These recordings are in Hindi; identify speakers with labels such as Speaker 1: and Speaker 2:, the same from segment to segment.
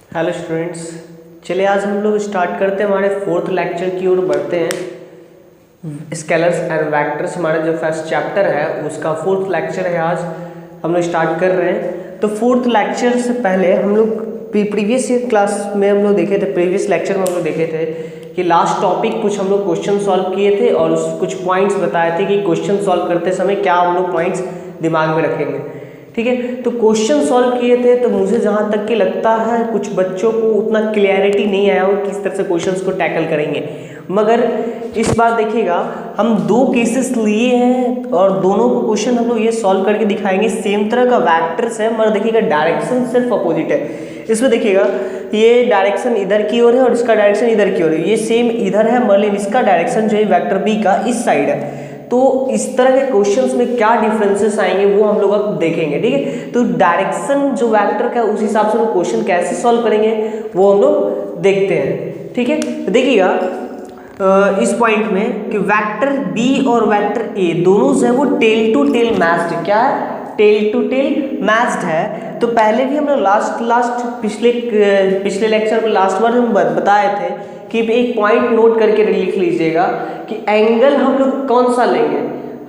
Speaker 1: हेलो स्टूडेंट्स, चलिए आज हम लोग स्टार्ट करते हैं हमारे फोर्थ लेक्चर की ओर बढ़ते हैं। स्केलर्स एंड वेक्टर्स हमारा जो फर्स्ट चैप्टर है उसका फोर्थ लेक्चर है। आज हम लोग स्टार्ट कर रहे हैं। तो फोर्थ लेक्चर से पहले हम लोग प्रीवियस क्लास में हम लोग देखे थे, प्रीवियस लेक्चर में हम लोग देखे थे कि लास्ट टॉपिक कुछ हम लोग क्वेश्चन सॉल्व किए थे और कुछ पॉइंट्स बताए थे कि क्वेश्चन सॉल्व करते समय क्या हम लोग पॉइंट्स दिमाग में रखेंगे। ठीक है, तो क्वेश्चन सॉल्व किए थे तो मुझे जहाँ तक कि लगता है कुछ बच्चों को उतना क्लियरिटी नहीं आया हो किस तरह से क्वेश्चंस को टैकल करेंगे। मगर इस बार देखिएगा हम दो केसेस लिए हैं और दोनों को क्वेश्चन हम लोग ये सॉल्व करके दिखाएंगे। सेम तरह का वेक्टर्स है मगर देखिएगा डायरेक्शन सिर्फ अपोजिट है। इसमें देखिएगा ये डायरेक्शन इधर की ओर है और इसका डायरेक्शन इधर की ओर है। ये सेम इधर है मगर इसका डायरेक्शन जो है वेक्टर बी का इस साइड है। तो इस तरह के क्वेश्चंस में क्या डिफरेंसेस आएंगे वो हम लोग अब देखेंगे। ठीक है, तो डायरेक्शन जो वेक्टर का उस हिसाब से हम क्वेश्चन कैसे सॉल्व करेंगे वो हम लोग देखते हैं। ठीक है, तो देखिएगा इस पॉइंट में कि वेक्टर बी और वेक्टर ए दोनों जो है वो टेल टू टेल मैच्ड है। क्या है? टेल टू टेल मैच्ड है। तो पहले भी हम लोग लास्ट पिछले लेक्चर में लास्ट बार हम बताए थे कि एक पॉइंट नोट करके लिख लीजिएगा कि एंगल हम लोग कौन सा लेंगे।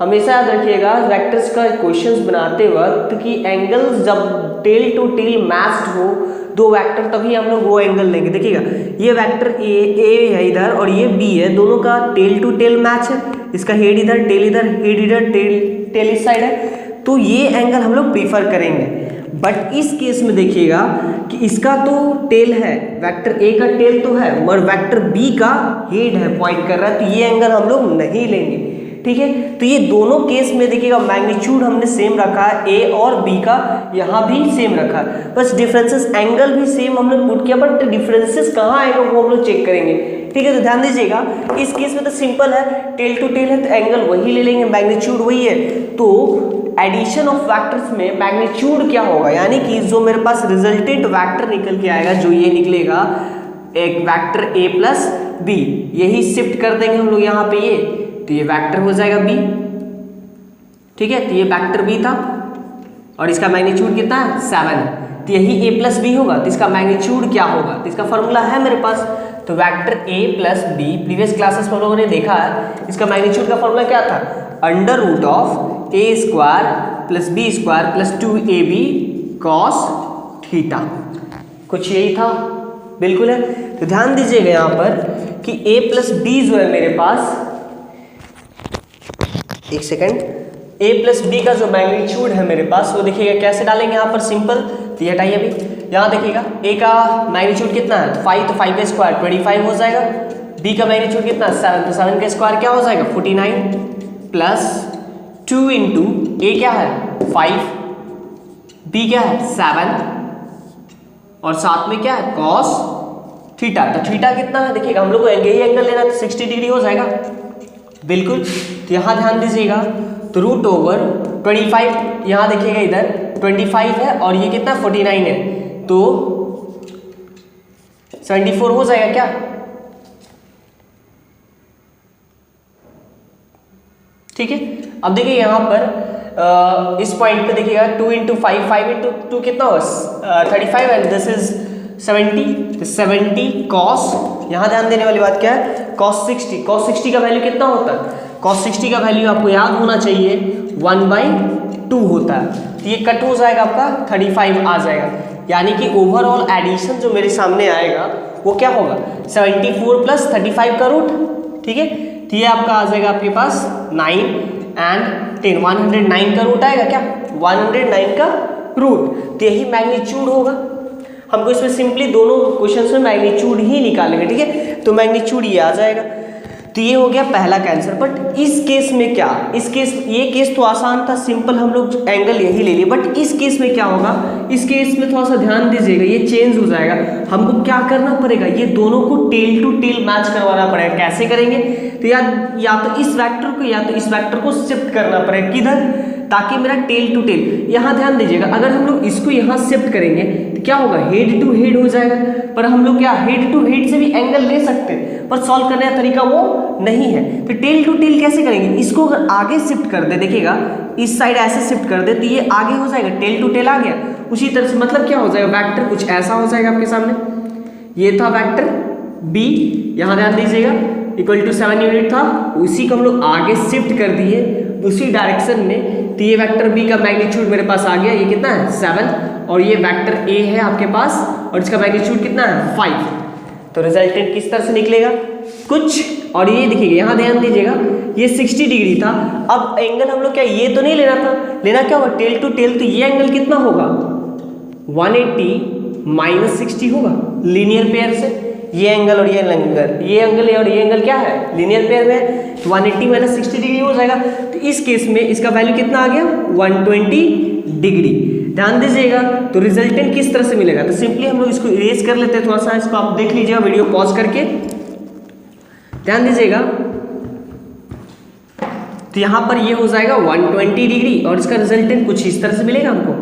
Speaker 1: हमेशा याद रखिएगा वेक्टर्स का क्वेश्चंस बनाते वक्त कि एंगल जब टेल टू टेल मैच्ड हो दो वेक्टर तभी हम लोग वो एंगल लेंगे। देखिएगा ये वेक्टर ए है इधर और ये बी है, दोनों का टेल टू टेल मैच है। इसका हेड इधर, टेल इधर, हेड इधर, टेल इस साइड है, तो ये एंगल हम लोग प्रीफर करेंगे। बट इस केस में देखिएगा कि इसका तो टेल है, वेक्टर ए का टेल तो है मगर वेक्टर बी का हेड है, पॉइंट कर रहा है, तो ये एंगल हम लोग नहीं लेंगे। ठीक है, तो ये दोनों केस में देखिएगा मैग्नीट्यूड हमने सेम रखा है, ए और बी का यहाँ भी सेम रखा है, बस डिफरेंसेस एंगल भी सेम हमने पुट किया बट डिफरेंसेस कहाँ आएगा वो हम लोग चेक करेंगे। ठीक है, तो ध्यान दीजिएगा इस केस में तो सिंपल है, टेल टू टेल है तो एंगल वही ले लेंगे, मैग्नीट्यूड वही है। तो एडिशन ऑफ वेक्टर्स में मैग्नीट्यूड क्या होगा, यानी कि जो मेरे पास रिजल्टेंट वेक्टर निकल के आएगा जो ये निकलेगा एक वेक्टर a प्लस बी, यही शिफ्ट कर देंगे हम लोग यहाँ पे ये, तो ये वेक्टर हो जाएगा b। ठीक है, तो ये वेक्टर b था और इसका मैग्नीट्यूड कितना है 7, तो यही a प्लस बी होगा, तो इसका मैग्नीट्यूड क्या होगा, तो इसका फॉर्मूला है मेरे पास। तो vector a plus B previous classes में लोगों ने देखा है, इसका मैग्नीट्यूड का फॉर्मूला क्या था, under root of A square plus B square plus 2ab cos theta, कुछ यही था, बिल्कुल है। तो ध्यान दीजिएगा यहाँ पर कि a प्लस बी जो है मेरे पास, एक सेकंड, a प्लस बी का जो मैग्नीट्यूड है मेरे पास वो देखिएगा कैसे डालेंगे यहाँ पर, सिंपल, तो ये हटाइए अभी। यहाँ देखिएगा a का मैग्नीट्यूड कितना है, तो 5, तो 5 का स्क्वायर 25 हो जाएगा, b का मैग्नीट्यूड कितना है 7, तो 7 का स्क्वायर क्या हो जाएगा 49 प्लस 2 इंटू ए क्या है 5, बी क्या है 7 और साथ में क्या है कॉस थीटा, तो थीटा कितना है देखिएगा, हम लोग को यही एंगल लेना है तो 60 डिग्री हो जाएगा, बिल्कुल। तो यहाँ ध्यान दीजिएगा, तो रूट ओवर 25, यहाँ देखिएगा इधर 25 है और ये कितना 49 है, तो 74 हो जाएगा क्या। ठीक है, अब देखिए यहाँ पर इस पॉइंट पे देखिएगा 2 इंटू 5, 5 इंटू 2 कितना होगा 35 एंड दिस इज 70, तो 70 कॉस, यहाँ ध्यान देने वाली बात क्या है, कॉस 60, कॉस 60 का वैल्यू कितना होता है, कॉस 60 का वैल्यू आपको याद होना चाहिए 1/2 होता है, तो ये कट हो जाएगा आपका 35 आ जाएगा, यानी कि ओवरऑल एडिशन जो मेरे सामने आएगा वो क्या होगा 74 प्लस 35 का रूट। ठीक है, तो ये आपका आ जाएगा आपके पास 9 एंड 10, 109 का रूट आएगा क्या, 109 का रूट, तो यही मैग्नीट्यूड होगा। हमको इसमें सिंपली दोनों क्वेश्चंस में मैग्नीट्यूड ही निकालेंगे। ठीक है, तो मैग्नीट्यूड ये आ जाएगा, तो ये हो गया पहला कैंसर। बट इस केस में क्या, इस केस ये केस तो आसान था, सिंपल हम लोग एंगल यही ले लिए, बट इस केस में क्या होगा, इस केस में थोड़ा सा ध्यान दीजिएगा, ये चेंज हो जाएगा। हमको क्या करना पड़ेगा, ये दोनों को टेल टू टेल मैच करवाना पड़ेगा। कैसे करेंगे, तो या तो इस वेक्टर को या तो इस वेक्टर को शिफ्ट करना पड़ेगा, किधर, ताकि मेरा टेल टू टेल, यहाँ ध्यान दीजिएगा, अगर हम लोग इसको यहाँ शिफ्ट करेंगे तो क्या होगा, हेड टू हेड हो जाएगा, पर हम लोग क्या हेड टू हेड से भी एंगल ले सकते हैं, पर सॉल्व करने का तरीका वो नहीं है। तो टेल टू टेल कैसे करेंगे, इसको अगर आगे शिफ्ट कर दे, देखिएगा इस साइड ऐसे शिफ्ट कर दे तो ये आगे हो जाएगा, टेल टू टेल आ गया, उसी तरह से मतलब क्या हो जाएगा, वेक्टर कुछ ऐसा हो जाएगा आपके सामने, ये था वेक्टर b, यहाँ ध्यान दीजिएगा इक्वल टू 7 यूनिट था, उसी को हम लोग आगे शिफ्ट कर दिए उसी डायरेक्शन में, तो ये वेक्टर b का मैग्नीट्यूड मेरे पास आ गया, ये कितना है 7, और ये वेक्टर a है आपके पास और इसका मैग्नीट्यूड कितना है 5। तो रिजल्टेंट किस तरह से निकलेगा कुछ, और ये देखिएगा यहाँ ध्यान दीजिएगा ये 60 डिग्री था। अब एंगल हम लोग क्या ये तो नहीं लेना था, लेना क्या होगा टेल टू टेल, तो ये एंगल कितना होगा 180 माइनस 60 होगा लीनियर पेयर से, ये एंगल और ये एंगल और ये एंगल क्या है लीनियर पेयर में है, तो 180 माइनस 60 डिग्री हो जाएगा। तो इस केस में इसका वैल्यू कितना आ गया 120 डिग्री। ध्यान दीजिएगा तो रिजल्टेंट किस तरह से मिलेगा, तो सिंपली हम लोग इसको इरेज कर लेते हैं थोड़ा सा, इसको आप देख लीजिएगा वीडियो पॉज करके, ध्यान दीजिएगा। तो यहाँ पर ये हो जाएगा 120 डिग्री और इसका रिजल्टेंट कुछ इस तरह से मिलेगा हमको,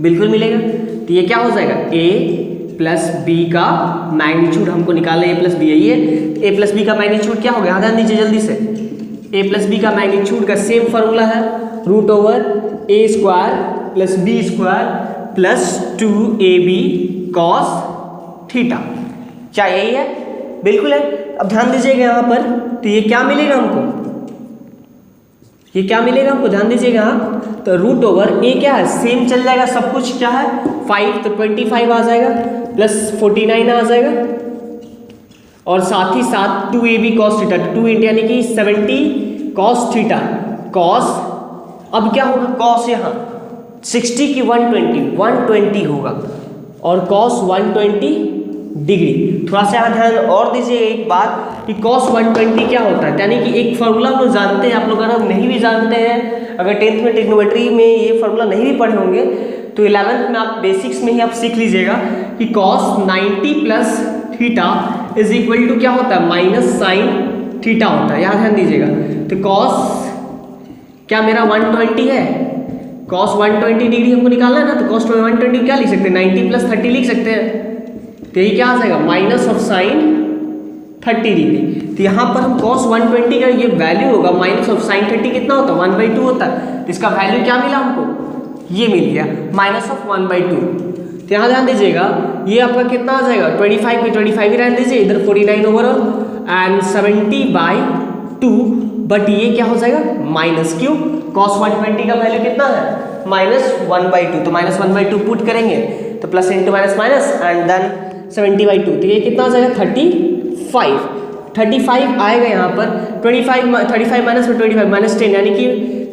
Speaker 1: बिल्कुल मिलेगा। तो ये क्या हो जाएगा a प्लस बी का मैग्नीट्यूड हमको निकालना है, a प्लस बी है, ये a प्लस बी का मैग्नीट्यूड क्या हो गया, ध्यान दीजिए जल्दी से, a प्लस बी का मैग्नीट्यूड का सेम फॉर्मूला है root over a square plus B square plus 2ab cos theta, क्या यही है, बिल्कुल है। अब ध्यान दीजिएगा यहाँ पर, तो ये क्या मिलेगा हमको, ये क्या मिलेगा हमको, ध्यान दीजिएगा यहाँ, तो रूट ओवर ए क्या है सेम चल जाएगा, सब कुछ क्या है 5, तो 25 आ जाएगा प्लस 49 आ जाएगा, और साथ ही साथ 2ab कॉस थीटा, 2 यानी कि 70 कॉस थीटा, कॉस अब क्या होगा कॉस यहाँ 60 की 120 होगा और कॉस 120 डिग्री। थोड़ा सा यहाँ ध्यान और दीजिए एक बात कि cos 120 क्या होता है, यानी कि एक फार्मूला हम लोग जानते हैं, आप लोग अगर नहीं भी जानते हैं, अगर 10th में ट्रिग्नोमेट्री में ये फार्मूला नहीं भी पढ़े होंगे तो 11th में आप बेसिक्स में ही आप सीख लीजिएगा कि cos 90 plus theta is equal to क्या होता है माइनस साइन थीटा होता है, यहाँ ध्यान दीजिएगा। तो cos क्या मेरा 120 है, cos 120 डिग्री हमको निकालना है ना, तो cos 120 क्या लिख सकते हैं 90 प्लस 30 लिख सकते हैं, तो ये क्या आ जाएगा माइनस ऑफ साइन 30 डिग्री। तो यहाँ पर हम cos 120 का ये वैल्यू होगा माइनस ऑफ साइन 30 कितना होता है 1/2 होता है, तो इसका वैल्यू क्या मिला हमको, ये मिल गया माइनस ऑफ 1/2। तो यहाँ ध्यान दीजिएगा ये आपका कितना आ जाएगा 25 की 25 ही रहने दीजिए, इधर 49 ओवरऑल एंड 70/2, बट ये क्या हो जाएगा माइनस, क्यों cos 120 का वैल्यू कितना है माइनस 1/2, तो माइनस 1/2 पुट करेंगे तो plus into minus minus and then 70/2, तो ये कितना आ जाएगा 35 आएगा यहाँ पर, 35 माइनस 25 माइनस 10 यानी कि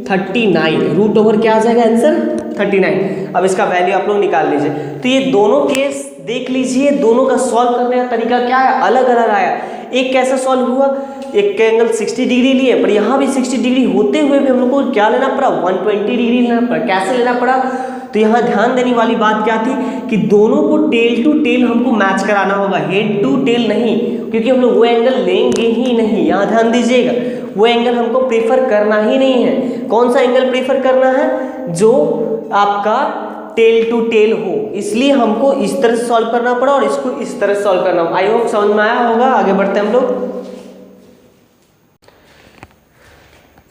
Speaker 1: 39, रूट ओवर क्या आ जाएगा आंसर 39। अब इसका वैल्यू आप लोग निकाल लीजिए। तो ये दोनों केस देख लीजिए, दोनों का सॉल्व करने का तरीका क्या है, अलग अलग आया। एक कैसा सॉल्व हुआ, एक का एंगल 60 डिग्री लिए, पर यहाँ भी 60 डिग्री होते हुए भी हम लोग को क्या लेना पड़ा 120 डिग्री लेना पड़ा। कैसे लेना पड़ा, तो यहाँ ध्यान देने वाली बात क्या थी कि दोनों को टेल टू टेल हमको मैच कराना होगा, हेड टू टेल नहीं, क्योंकि हम लोग वो एंगल लेंगे ही नहीं। यहाँ ध्यान दीजिएगा वो एंगल हमको प्रेफर करना ही नहीं है। कौन सा एंगल प्रेफर करना है, जो आपका टेल टू टेल हो, इसलिए हमको इस तरह से सॉल्व करना पड़ा और इसको इस तरह से सॉल्व करना। आई होप समझ में आया होगा। आगे बढ़ते हैं हम लोग।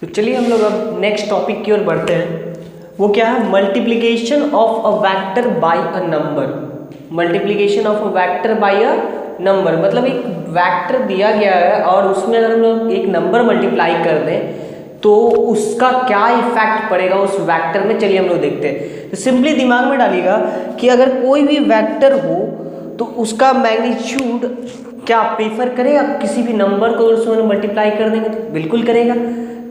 Speaker 1: तो चलिए हम लोग अब नेक्स्ट टॉपिक की ओर बढ़ते हैं। वो क्या है, multiplication of a vector by a number. Multiplication of a vector by a number मतलब एक वेक्टर दिया गया है और उसमें अगर हम लोग एक नंबर मल्टीप्लाई कर दें तो उसका क्या इफेक्ट पड़ेगा उस वेक्टर में। चलिए हम लोग देखते हैं। तो सिंपली दिमाग में डालिएगा कि अगर कोई भी वेक्टर हो तो उसका मैग्नीट्यूड क्या प्रेफर करेगा किसी भी नंबर को उसमें मल्टीप्लाई कर देंगे तो बिल्कुल करेगा।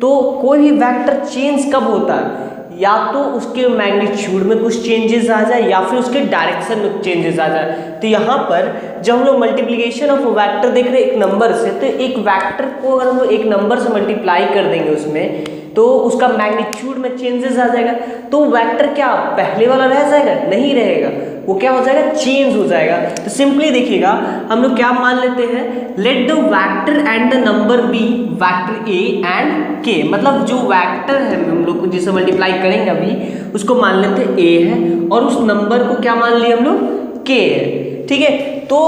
Speaker 1: तो कोई भी वेक्टर चेंज कब होता है, या तो उसके मैग्नीट्यूड में कुछ चेंजेस आ जाए या फिर उसके डायरेक्शन में चेंजेस आ जाए। तो यहाँ पर जब हम लोग मल्टीप्लिकेशन ऑफ वेक्टर देख रहे हैं एक नंबर से, तो एक वेक्टर को अगर हम लोग एक नंबर से मल्टीप्लाई कर देंगे उसमें तो उसका मैग्नीट्यूड में चेंजेस आ जाएगा। तो वेक्टर क्या पहले वाला रह जाएगा, नहीं रहेगा, वो क्या हो जाएगा चेंज हो जाएगा। तो सिंपली देखिएगा हम लोग क्या मान लेते हैं, let the vector and the number B vector A and K. मतलब जो वेक्टर है हम लोग जिसे मल्टीप्लाई करेंगे अभी उसको मान लेते हैं ए है और उस नंबर को क्या मान लिया हम लोग के है। ठीक है, तो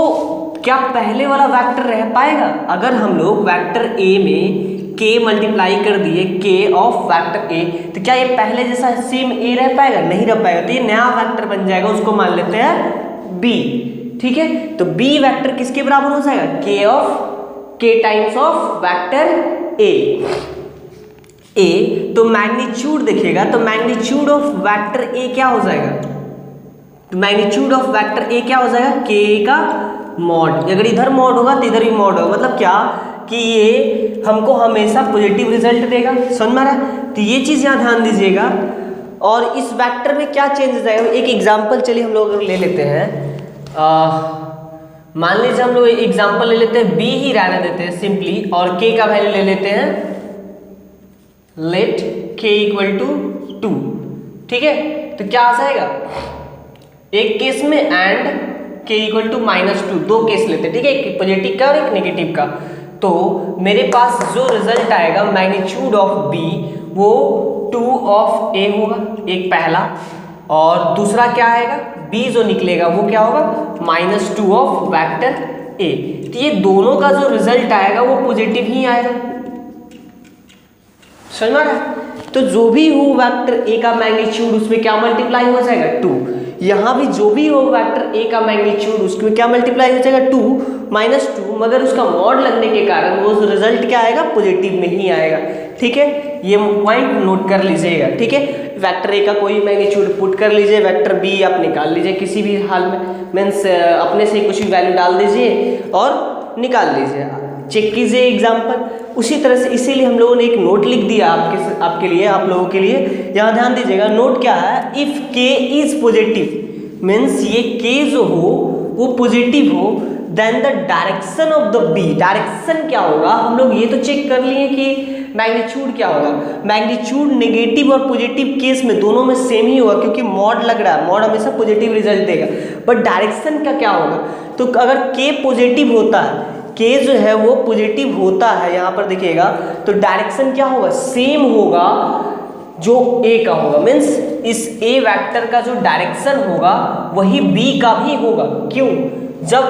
Speaker 1: क्या पहले वाला वेक्टर रह पाएगा। अगर हम लोग वेक्टर ए में k मल्टीप्लाई कर दिए k ऑफ वेक्टर a, तो क्या ये पहले जैसा सेम a रह पाएगा? नहीं रह पाएगा, तो ये नया वेक्टर बन जाएगा, उसको मान लेते हैं b। ठीक है, तो b वेक्टर किसके बराबर हो जाएगा? k times of vector a। तो मैग्नीट्यूड देखिएगा, तो मैग्नीट्यूड ऑफ वेक्टर a क्या हो जाएगा? तो मैग्नीट्यूड ऑफ वेक्टर a क्या हो जाएगा? k का मॉड। अगर इधर मॉड होगा तो इधर भी मॉड होगा, मतलब क्या कि ये हमको हमेशा पॉजिटिव रिजल्ट देगा। समझ में आ रहा है? तो ये चीज़ यहाँ ध्यान दीजिएगा। और इस वेक्टर में क्या चेंज हो जाएगा? एक एग्जांपल चलिए हम लोग ले लेते हैं। मान लीजिए हम लोग एग्जांपल ले लेते हैं, b ही रहने देते हैं सिंपली, और k का वैल्यू ले लेते हैं, लेट k इक्वल टू 2। ठीक है, तो क्या आ जाएगा? एक केस में एंड k इक्वल टू -2, दो केस लेते हैं। ठीक है, एक पॉजिटिव का और एक नेगेटिव का। तो मेरे पास जो रिजल्ट आएगा मैग्नीट्यूड ऑफ b वो 2 ऑफ a होगा, एक पहला, और दूसरा क्या आएगा? b जो निकलेगा वो क्या होगा? -2 ऑफ वेक्टर a। तो ये दोनों का जो रिजल्ट आएगा वो पॉजिटिव ही आएगा। समझ में आ रहा है? तो जो भी हो वेक्टर a का मैग्नीट्यूड उसमें क्या मल्टीप्लाई हो जाएगा? 2। यहाँ भी जो भी हो वेक्टर a का मैग्नीट्यूड उसमें क्या मल्टीप्लाई हो जाएगा? 2 -2, मगर उसका मॉड लगने के कारण वो रिजल्ट क्या आएगा? पॉजिटिव में ही आएगा। ठीक है, ये पॉइंट नोट कर लीजिएगा। ठीक है, वेक्टर a का कोई मैग्नीट्यूड पुट कर लीजिए, वेक्टर b आप निकाल लीजिए किसी भी हाल में, मीन्स अपने से कुछ भी वैल्यू डाल दीजिए और निकाल लीजिए, चेक कीजिए एग्जाम्पल। उसी तरह से इसीलिए हम लोगों ने एक नोट लिख दिया आपके लिए, आप लोगों के लिए। यहाँ ध्यान दीजिएगा, नोट क्या है? If k is positive, means ये k जो हो वो पॉजिटिव हो, then the direction of the b, direction क्या होगा? हम लोग ये तो चेक कर लिए कि मैग्नीट्यूड क्या होगा। मैग्नीट्यूड नेगेटिव और पॉजिटिव केस में दोनों में सेम ही होगा, क्योंकि मॉड लग रहा है, मॉड हमेशा पॉजिटिव रिजल्ट देगा। बट डायरेक्शन का क्या होगा? तो अगर k पॉजिटिव होता है, k जो है वो पॉजिटिव होता है, यहाँ पर देखिएगा, तो डायरेक्शन क्या होगा? सेम होगा जो a का होगा, मीन्स इस a वेक्टर का जो डायरेक्शन होगा वही b का भी होगा। क्यों? जब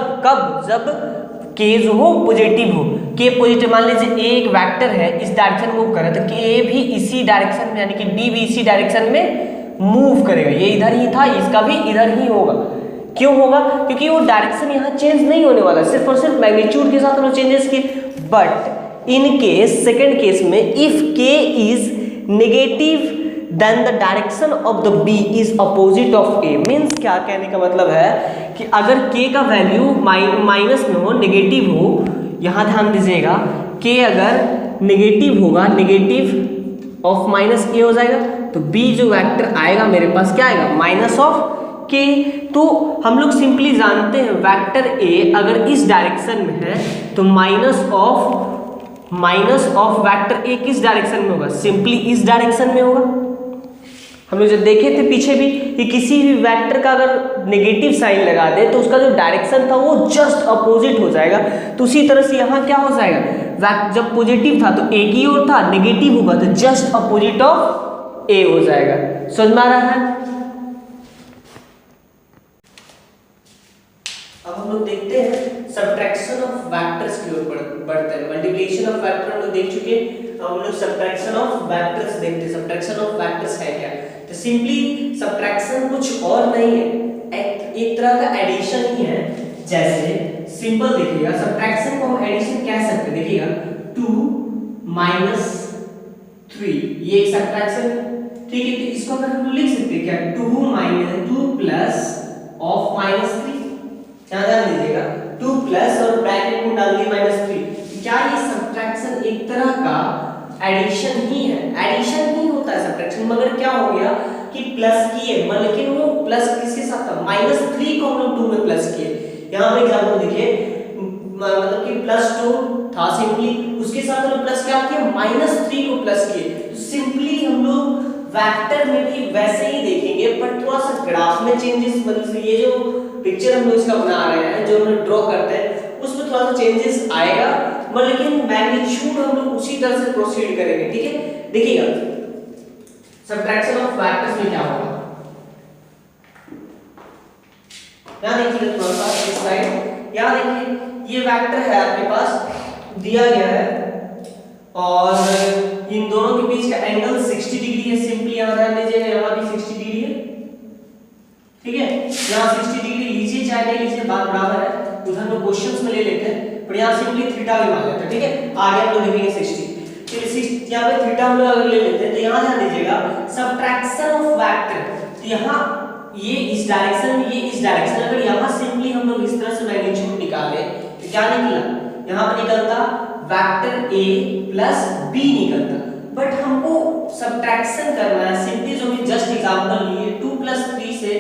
Speaker 1: k जो हो पॉजिटिव हो, k पॉजिटिव, मान लीजिए a एक वेक्टर है, इस डायरेक्शन में मूव कर रहा है, तो k भी इसी डायरेक्शन में, यानी कि d भी इसी डायरेक्शन में मूव करेगा। ये इधर ही था, इसका भी इधर ही होगा। क्यों होगा? क्योंकि वो डायरेक्शन यहाँ चेंज नहीं होने वाला, सिर्फ और सिर्फ मैग्नीट्यूड के साथ हम लोग चेंजेस किए। But in case, second case में, if k is negative then the direction of the b is opposite of a। Means क्या कहने का मतलब है कि अगर k का वैल्यू माइनस में हो, नेगेटिव हो, यहाँ ध्यान दीजिएगा, k अगर नेगेटिव होगा, नेगेटिव ऑफ -a हो जाएगा, तो b जो वेक्टर आएगा मेरे पास क्या आएगा? Minus of k। तो हम लोग सिंपली जानते हैं वेक्टर a अगर इस डायरेक्शन में है तो माइनस ऑफ वेक्टर a किस डायरेक्शन में होगा? सिंपली इस डायरेक्शन में होगा। हम लोग जब देखे थे पीछे भी कि किसी भी वेक्टर का अगर नेगेटिव साइन लगा दे तो उसका जो डायरेक्शन था वो जस्ट अपोजिट हो जाएगा। तो उसी तरह से यहाँ क्या हो जाएगा? जब पॉजिटिव था तो एक ही ओर था, नेगेटिव होगा तो जस्ट अपोजिट ऑफ a हो जाएगा। समझ में आ रहा है? अब हम लोग देखते हैं सब्ट्रैक्शन ऑफ वेक्टर्स की ओर बढ़ते हैं। मल्टीप्लिकेशन ऑफ वेक्टर हम लोग देख चुके हैं, अब हम लोग सब्ट्रैक्शन ऑफ वेक्टर्स देखते हैं। सब्ट्रैक्शन ऑफ वेक्टर्स है क्या? तो सिंपली सब्ट्रैक्शन कुछ और नहीं है, एक तरह का एडिशन ही है। जैसे सिंपल देखिएगा, सब्ट्रैक्शन को हम एडिशन कह सकते हैं। देखिएगा 2 - 3, ये एक सब्ट्रैक्शन है। ठीक है, तो इसको अगर हम लिख सकते हैं क्या? 2 प्लस ऑफ -3, ध्यान दीजिएगा, 2 प्लस और ब्रैकेट में डाल दिए -3। क्या ये सब्ट्रैक्शन एक तरह का एडिशन ही है? एडिशन ही होता है सब्ट्रैक्शन, मगर क्या हो गया कि प्लस किए, लेकिन वो प्लस किसके साथ था? -3 को हम लोग 2 में प्लस किए। यहाँ पर एग्जांपल देखिए, मतलब कि +2 था सिंपली, उसके साथ हम लोग प्लस क्या किया? -3 को प्लस किए। तो सिंपली हम लोग वेक्टर में भी वैसे ही देखेंगे, पर थोड़ा सा ग्राफ में चेंजेस, मतलब ये जो पिक्चर हम लोग इसका बना रहे हैं, जो हम लोग ड्रॉ करते हैं, उसमें थोड़ा सा चेंजेस आएगा, पर लेकिन मैग्नीट्यूड हम लोग उसी तरह से प्रोसीड करेंगे। ठीक है, देखिएगा सब्ट्रैक्शन ऑफ वेक्टर्स में क्या होगा। यहाँ देखिए थोड़ा सा इस साइड, यहाँ देखिए ये वेक्टर है आपके पास दिया गया है और इन दोनों के बीच का एंगल 60 डिग्री है। सिंपली यहाँ ध्यान दीजिएगा, यहाँ भी 60 डिग्री है, ठीक है। यहाँ 60 डिग्री लीजिए चाहे नहीं लीजिए, बात बराबर है, उधर हम लोग क्वेश्चंस में ले लेते हैं, पर यहाँ सिंपली थीटा भी मान लेते हैं, ठीक है। आगे हम लोग लिखेंगे 60। चलिए 60 यहाँ पे थीटा हम लोग अगर ले लेते हैं तो यहाँ ध्यान दीजिएगा सबट्रैक्शन ऑफ वेक्टर, तो यहाँ ये इस डायरेक्शन में, ये इस डायरेक्शन, अगर यहाँ सिंपली हम लोग इस तरह से मैग्नीट्यूड निकाले तो क्या निकला, यहाँ पर निकलता वेक्टर a प्लस b निकलता, बट हमको सबट्रैक्शन करना है। सिंपली जो भी जस्ट एग्जांपल लिए 2 + 3 से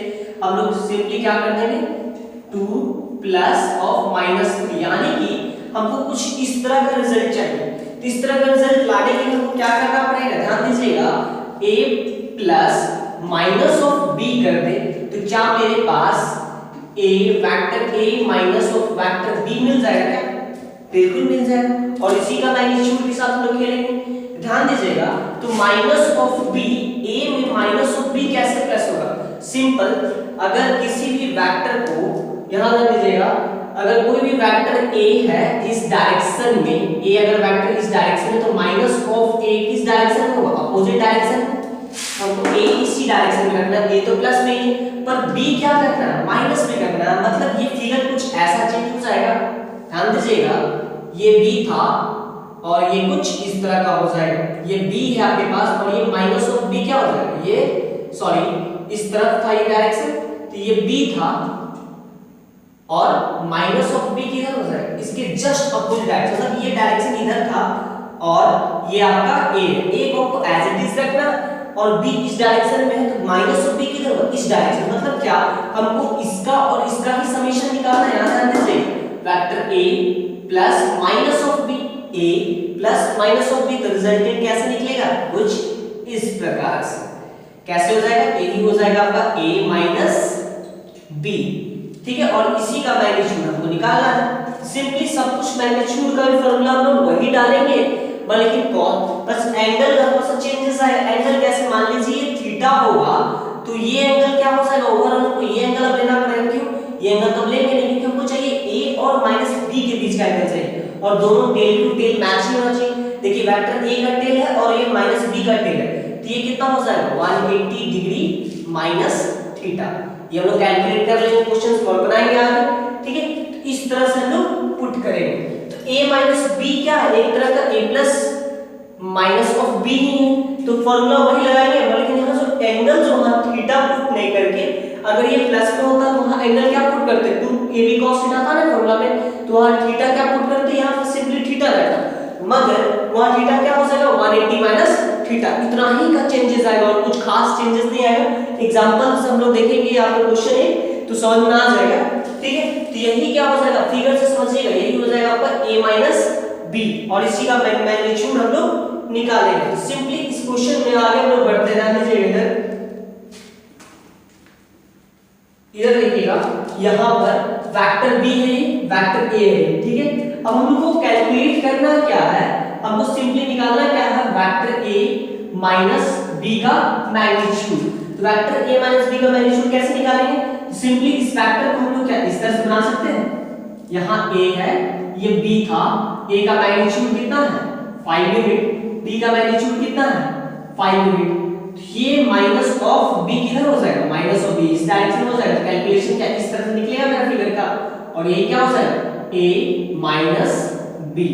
Speaker 1: हम लोग सिंपली क्या कर देंगे 2 प्लस ऑफ -3, यानी कि हमको कुछ इस तरह का रिजल्ट चाहिए। तो इस तरह का रिजल्ट लाने के लिए हमको क्या करना पड़ेगा, ध्यान दीजिएगा, a plus minus of b कर दे तो क्या मेरे पास a vector a minus of vector b मिल जाएगा क्या? बिल्कुल मिल जाएगा। और इसी का मैग्नीट्यूड के साथ हम लोग खेलेंगे, ध्यान दीजिएगा। तो माइनस ऑफ b, a में माइनस ऑफ b कैसे प्लस होगा? सिंपल, अगर किसी भी वेक्टर को, यहां ध्यान दीजिएगा, अगर कोई भी वेक्टर a है इस डायरेक्शन में, a अगर वेक्टर इस डायरेक्शन में, तो माइनस ऑफ a किस डायरेक्शन में होगा? Opposite direction. हमको a इसी डायरेक्शन में रखना है, a तो प्लस में ही, पर b क्या करना है? माइनस में करना है। मतलब ये फिगर कुछ ऐसा चेंज हो जाएगा, ध्यान दीजिएगा, ये b था और ये कुछ इस तरह का हो जाएगा। ये b है आपके पास और ये माइनस ऑफ b क्या हो जाएगा? ये सॉरी इस तरफ था ये डायरेक्शन, तो ये b था और माइनस ऑफ b किधर हो जाएगा? इसके जस्ट अपोजिट डायरेक्शन, मतलब ये डायरेक्शन इधर था और ये आपका a है। a को आपको एज इट इज रखना और b इस डायरेक्शन में है, तो माइनस ऑफ b किधर होगा? इस डायरेक्शन। मतलब क्या, हमको इसका और इसका ही समेशन निकालना है। यहां ध्यान दीजिए, vector a plus minus of b, a plus minus of b, तो रिजल्टेंट कैसे निकलेगा? कुछ इस प्रकार से। कैसे हो जाएगा? यही हो जाएगा आपका a माइनस b, ठीक है। और इसी का मैग्नीट्यूड हमको निकालना है। सिंपली सब कुछ मैग्नीट्यूड का भी फार्मूला हम लोग वही डालेंगे, लेकिन कौन, बस एंगल का थोड़ा सा चेंजेस आएगा। एंगल कैसे, मान लीजिए थीटा होगा तो ये एंगल क्या हो जाएगा? ओवरऑल हमको ये एंगल अब लेना पड़ेगा। क्यों? ये एंगल तो लेंगे नहीं, क्योंकि हमको चाहिए a और -b के बीच का एंगल चाहिए और दोनों टेल टू टेल मैच ही होना चाहिए। देखिए वेक्टर a का टेल है और ये -b का टेल है, तो ये कितना हो जाएगा? 180 डिग्री माइनस थीटा। ये हम लोग कैलकुलेट कर लेंगे, क्वेश्चंस और बनाएंगे आगे, ठीक है। तो इस तरह से हम लोग पुट करेंगे। तो a माइनस b क्या है? एक तरह का a plus minus of b ही है, तो फॉर्मूला वही लगाएंगे, लेकिन यहाँ जो एंगल जो हम थीटा पुट नहीं करके, अगर ये प्लस में होता तो वहाँ एंगल क्या पुट करते? 2ab cos थीटा था ना फॉर्मूला में, तो वहाँ थीटा क्या पुट करते? यहाँ पर सिंपली थीटा रहता, मगर वहाँ थीटा क्या हो जाएगा? 180 माइनस थीटा। इतना ही का चेंजेस आएगा और कुछ खास चेंजेस नहीं आएगा। एग्जांपल्स हम लोग देखेंगे, आपको क्वेश्चन है तो समझ में आ जाएगा, ठीक है। तो यही क्या हो जाएगा? फिगर से समझिएगा, यही हो जाएगा आपका a माइनस b और इसी का मैग्नीट्यूड हम लोग निकालेंगे। तो सिंपली इस क्वेश्चन में आगे हम लोग बढ़ते हैं। इधर देखिएगा, यहाँ पर वेक्टर b है, वेक्टर a है, ठीक है। अब हम लोग को कैलकुलेट करना क्या है? हमको सिंपली निकालना क्या है? वेक्टर a माइनस b का मैग्नीट्यूड। तो वेक्टर a माइनस b का मैग्नीट्यूड कैसे निकालेंगे? सिंपली इस वेक्टर को हम लोग क्या इस तरह से बना सकते हैं, यहाँ a है, ये b था, a का मैग्नीट्यूड कितना है? 5 यूनिट, b का मैग्नीट्यूड कितना है? 5 यूनिट। ये माइनस ऑफ b किधर हो जाएगा? माइनस ऑफ b इस डायरेक्शन में हो जाएगा। कैलकुलेशन क्या इस तरह से निकलेगा मेरा फिगर का, और ये क्या हो जाएगा? a माइनस b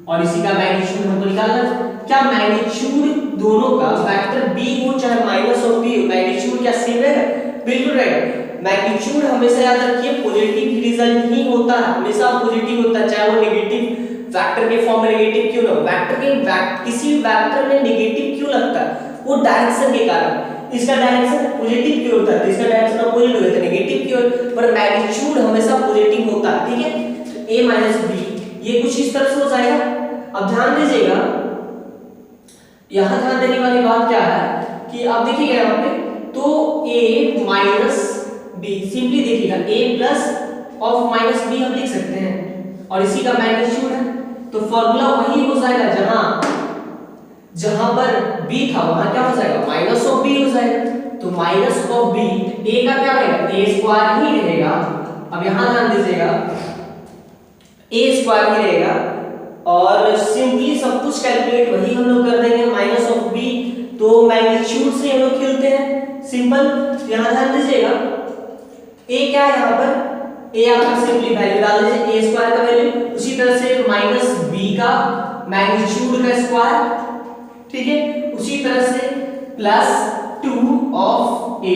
Speaker 1: और इसी का मैग्नीट्यूड हमको निकालना है। क्या मैग्नीट्यूड दोनों का, वेक्टर b हो चाहे माइनस ऑफ b, मैग्नीट्यूड क्या सेम रहेगा? बिल्कुल रहेगा। मैग्नीट्यूड हमेशा याद रखिए पॉजिटिव रिजल्ट ही होता है, हमेशा पॉजिटिव होता है, चाहे वो नेगेटिव वेक्टर के फॉर्म में नेगेटिव क्यों ना हो। वेक्टर के किसी वेक्टर में नेगेटिव क्यों लगता है? वो डायरेक्शन के कारण। इसका डायरेक्शन पॉजिटिव क्यों होता है, तो इसका डायरेक्शन अपोजिट होता है, नेगेटिव क्यों, पर मैग्नीट्यूड हमेशा पॉजिटिव होता है, ठीक है। तो a माइनस b ये कुछ इस तरह से हो जाएगा। अब ध्यान दीजिएगा, यहाँ ध्यान देने वाली बात क्या है कि अब देखिएगा यहाँ पे, तो a माइनस b सिंपली देखिएगा a plus of minus b हम लिख सकते हैं और इसी का मैग्नीट्यूड है। तो फॉर्मूला वही हो जाएगा, जहां पर b था वहां क्या हो जाएगा? माइनस ऑफ b हो जाएगा। तो माइनस ऑफ b, a का क्या रहेगा? a स्क्वायर ही रहेगा। अब यहां ध्यान दीजिएगा, a स्क्वायर ही रहेगा और सिंपली सब कुछ कैलकुलेट वही हम लोग कर देंगे, माइनस ऑफ बी, तो मैग्नीट्यूड से हम लोग खेलते हैं सिंपल। यहाँ ध्यान दीजिएगा ए क्या है, यहाँ पर ए आपका सिंपली वैल्यू डाल दीजिए, ए स्क्वायर का वैल्यू, उसी तरह से माइनस बी का मैग्नीट्यूड का स्क्वायर, ठीक है, उसी तरह से प्लस 2 ऑफ ए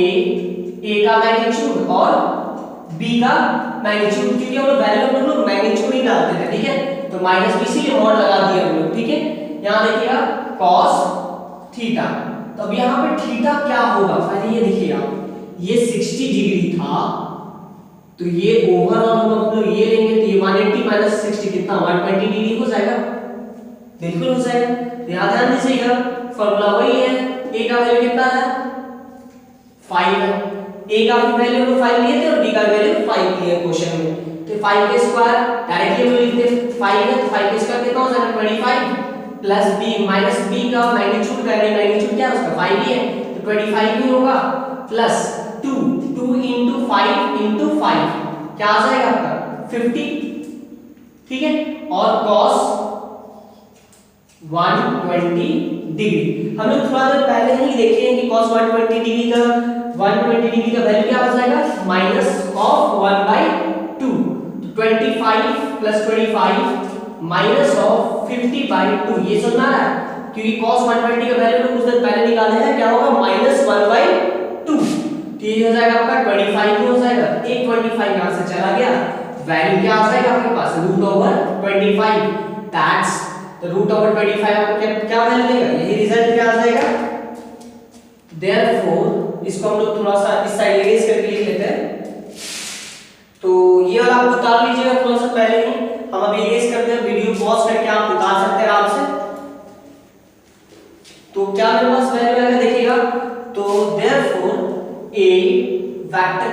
Speaker 1: का मैग्नीट्यूड और बी का मैग्नीट्यूड, क्योंकि हम लोग वैल्यू हम लोग मैग्नीट्यूड ही डालते थे, ठीक है, तो माइनस बी से मॉड लगा दिया हम लोग, ठीक है। यहाँ देखिएगा cos थीटा, तो अब यहाँ पे थीटा क्या होगा, पहले ये देखिएगा, ये 60 डिग्री था, तो ये ओवरऑल हम लोग ये लेंगे, तो ये 180 माइनस 60 कितना 120 डिग्री हो जाएगा, बिल्कुल हो जाएगा। तो यहाँ ध्यान दीजिएगा फॉर्मूला वही है, a का वैल्यू कितना है 5 है, a का वैल्यू हम 5 लिए थे और b का वैल्यू 5 लिए क्वेश्चन में, तो 5 का स्क्वायर डायरेक्टली हम लोग लिखते 5 है, तो 5 का स्क्वायर कितना हो जाएगा 25 प्लस b माइनस b का मैग्नीट्यूड का मैग्नीट्यूड क्या है उसका 5 ही है, तो 25 ही होगा प्लस 2 into 5 into 5 क्या आ जाएगा आपका 50, ठीक है, और cos 120 डिग्री। हम लोग थोड़ा देर पहले ही देखे हैं कि cos 120 डिग्री का वैल्यू क्या हो जाएगा माइनस ऑफ 1/2, तो 25 प्लस 25 माइनस ऑफ 50/2, ये समझ आ रहा है, क्योंकि cos 120 का वैल्यू कुछ देर पहले निकाले हैं, क्या होगा माइनस 1/2, तो ये हो जाएगा आपका 25 हो जाएगा, एक 25 यहां से चला गया, वैल्यू क्या आ जाएगा आपके पास √25, दैट्स तो √25 आपको क्या वैल्यू देगा, यही रिजल्ट क्या आ जाएगा। देयरफॉर इसको हम लोग थोड़ा सा इस साइड इरेज करके लिख लेते हैं, तो ये वाला आप उतार लीजिएगा थोड़ा सा पहले ही, हम अभी इरेज करते हैं, वीडियो पॉज करके आप उतार सकते हैं आराम से। तो क्या मेरे पास वैल्यू आएगा देखिएगा, तो therefore a factor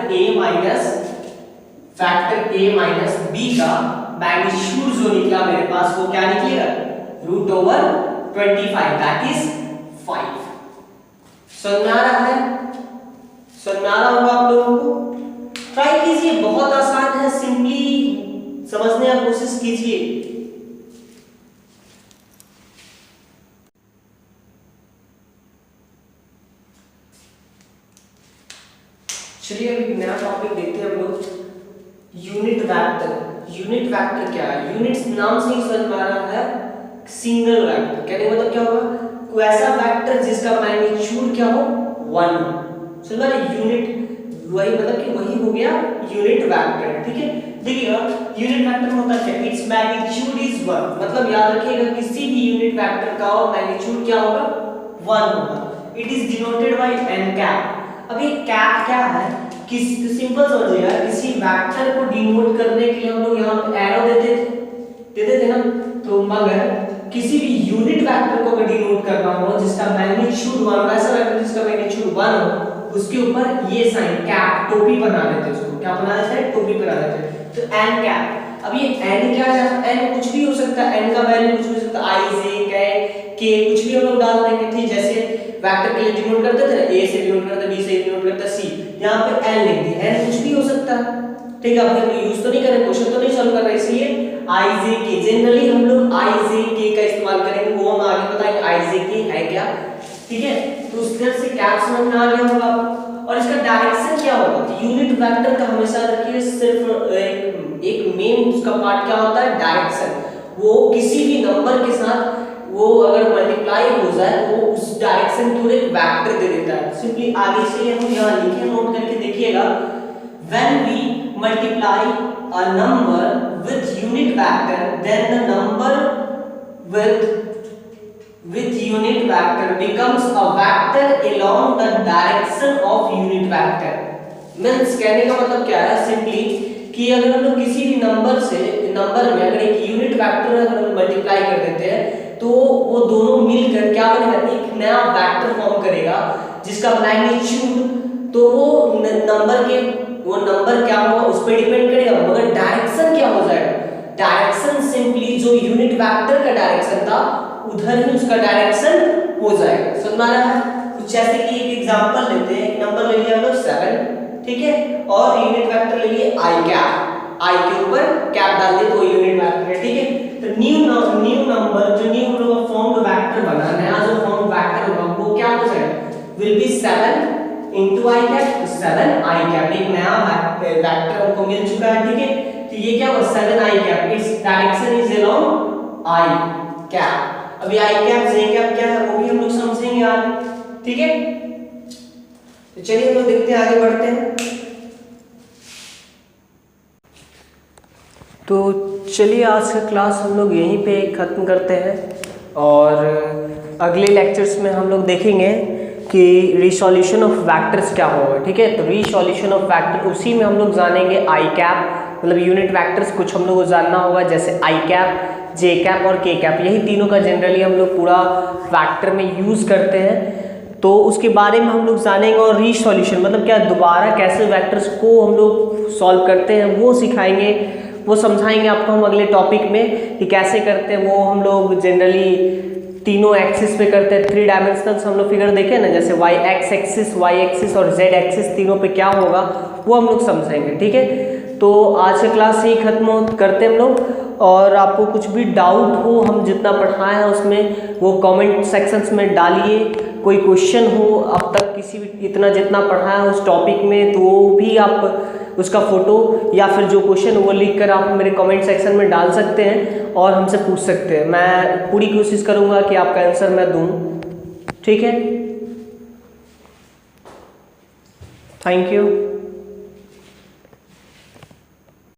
Speaker 1: a minus b का मैग्नीट्यूड जो निकला मेरे पास वो क्या निकलेगा √25, दैट इज 5। समझ में आ रहा है, समझ में आ रहा होगा आप लोगों को, ट्राई कीजिए, बहुत आसान है, सिंपली समझने की कोशिश कीजिए। चलिए अभी नया टॉपिक देखते हैं हम लोग, यूनिट वेक्टर। यूनिट वेक्टर क्या है, यूनिट्स नाम से ही समझ में आ रहा है, सिंगल वेक्टर कहने मतलब क्या होगा, कोई ऐसा वेक्टर जिसका मैग्नीट्यूड क्या हो 1, समझ में, यूनिट वही मतलब कि वही हो गया यूनिट वेक्टर, ठीक है। देखिएगा यूनिट वेक्टर होता है इट्स मैग्नीट्यूड इज 1, मतलब याद रखिएगा किसी भी यूनिट वेक्टर का मैग्नीट्यूड क्या होगा 1 होगा, it is denoted by n cap. अब ये कैप क्या है, किस सिंपल समझिएगा, किसी वेक्टर को डिनोट करने के लिए हम लोग यहाँ पे एरो देते थे ना, तो मगर किसी भी यूनिट वेक्टर को अगर डिनोट करना हो जिसका मैग्नीट्यूड 1, वैसा वेक्टर जिसका मैग्नीट्यूड 1 हो, उसके ऊपर ये साइन कैप टोपी बना देते हैं, उसको क्या बना देते हैं टोपी बना देते हैं, तो n कैप। अब ये n क्या है, n कुछ भी हो सकता है, n का वैल्यू कुछ भी हो सकता है, i j k कुछ भी हम लोग डाल देंगे, ठीक, जैसे वेक्टर के लिए डिनोट करते थे ना, a से डिनोट करते, b से डिनोट करते, c, यहाँ पे n लिख दिया, n कुछ भी हो सकता है, ठीक है। अब हम यूज तो नहीं कर रहे, क्वेश्चन तो नहीं सॉल्व कर रहे, इसलिए i j k, जनरली हम लोग i j k का इस्तेमाल करेंगे, वो हम आगे बताएंगे i j k है क्या, ठीक है। तो उस तरह से क्या समझ में आ गया होगा, और इसका डायरेक्शन क्या होगा, यूनिट वेक्टर का हमेशा रखिए सिर्फ एक मेन उसका पार्ट क्या होता है डायरेक्शन, वो किसी भी नंबर के साथ वो अगर मल्टीप्लाई हो जाए तो वो उस डायरेक्शन की एक वेक्टर दे देता है। सिंपली आगे से हम यहाँ लिखे, नोट करके देखिएगा, when we multiply a number with unit vector then the number with unit vector becomes a vector along the direction of unit vector। Means कहने का मतलब क्या है, सिंपली कि अगर हम लोग किसी भी नंबर में अगर एक यूनिट वेक्टर अगर हम मल्टीप्लाई कर देते हैं तो वो दोनों मिलकर क्या बनेगा, एक नया वेक्टर फॉर्म करेगा जिसका मैग्नीट्यूड, तो वो नंबर क्या होगा उस पर डिपेंड करेगा, मगर डायरेक्शन क्या हो जाएगा, डायरेक्शन सिंपली जो यूनिट वेक्टर का डायरेक्शन था उधर ही उसका डायरेक्शन हो जाएगा। समझ में आ रहा है, कुछ जैसे कि एक एग्जांपल लेते हैं, एक नंबर ले लिया हम लोग 7, ठीक है, और यूनिट वेक्टर ले लिए i कैप, i के ऊपर कैप डाल दे तो यूनिट वेक्टर है, ठीक है। तो न्यू नंबर जो न्यू हम लोग का फॉर्म्ड वेक्टर बना, नया जो फॉर्म्ड वेक्टर होगा वो क्या हो जाएगा, will be 7 into i cap, 7 i cap, एक नया वेक्टर हमको मिल चुका है, ठीक है। तो ये क्या हुआ 7 i cap, its direction is along i cap. अभी i कैप j कैप क्या है वो भी हम लोग समझेंगे आगे, ठीक है। तो चलिए हम लोग देखते हैं, आगे बढ़ते हैं। तो चलिए आज का क्लास हम लोग यहीं पे ख़त्म करते हैं और अगले लेक्चर्स में हम लोग देखेंगे कि रिसोल्यूशन ऑफ वेक्टर्स क्या होगा, ठीक है। तो रिसोल्यूशन ऑफ वेक्टर उसी में हम लोग जानेंगे आई कैप, मतलब यूनिट वेक्टर्स कुछ हम लोग को जानना होगा, जैसे आई कैप, जे कैप और के कैप, यही तीनों का जनरली हम लोग पूरा वेक्टर में यूज़ करते हैं। तो उसके बारे में हम लोग जानेंगे और रिसोल्यूशन मतलब क्या, दोबारा कैसे वेक्टर्स को हम लोग सॉल्व करते हैं वो सिखाएंगे, वो समझाएंगे आपको हम अगले टॉपिक में कि कैसे करते हैं। वो हम लोग जनरली तीनों एक्सिस पे करते हैं, 3 डायमेंशनल्स हम लोग फिगर देखे ना, जैसे Y X axis, Y axis और जेड एक्सिस, तीनों पे क्या होगा वो हम लोग समझेंगे, ठीक है। तो आज का क्लास ही खत्म करते हैं हम लोग, और आपको कुछ भी डाउट हो हम जितना पढ़ाए हैं उसमें वो कमेंट सेक्शंस में डालिए। कोई क्वेश्चन हो अब तक किसी भी इतना जितना पढ़ाया है उस टॉपिक में, तो वो भी आप उसका फोटो या फिर जो क्वेश्चन वो लिख कर आप मेरे कमेंट सेक्शन में डाल सकते हैं और हमसे पूछ सकते हैं। मैं पूरी कोशिश करूंगा कि आपका आंसर मैं दूं, ठीक है। Thank you.